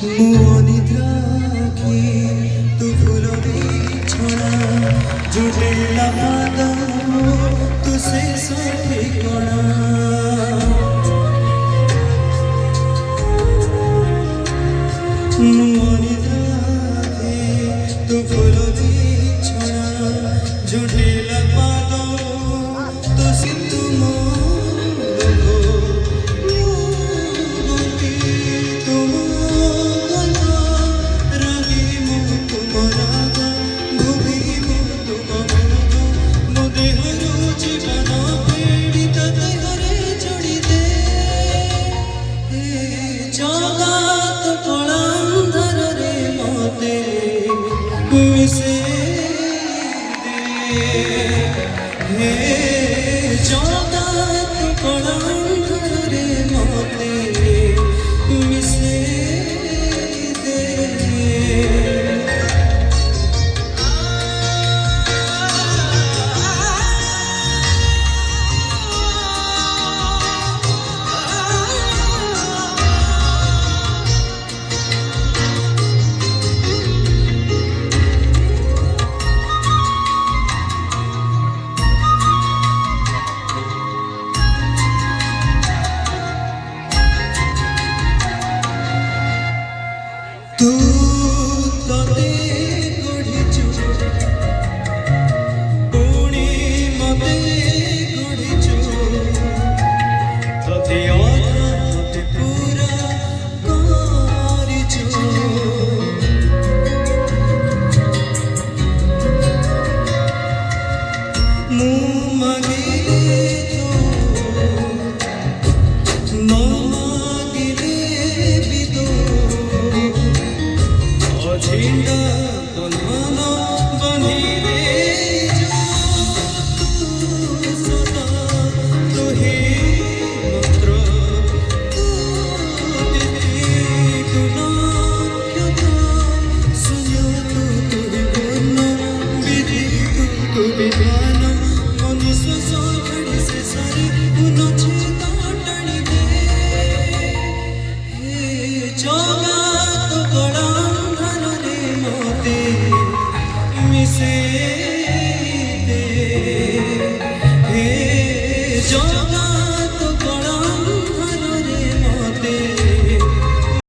मुनिद्राखी तू फुलोरी छड़ा जुड़ेला पादा तुसे साथी कोणा मुनिद्राखी तू फुलोरी छड़ा जुड़ेला पादा तुसे तुम मिसे दे जगत कलंधर रे मते मिसे दे तू तते गढ़िचु पुणी मते गढ़िचु तते अधा मते पूरा करिचु मु मागिले तो न मागिले भी तो झिंडा तन्मन बंधिले सदा तुही मात्र तू तिथि तू नक्षत्र सूर्य तू तुही पूर्ण विधि तू विधान मनुष्य सघड़ी से सारी उन्नति टाणी दे जगत कलंधर रे मते मिसे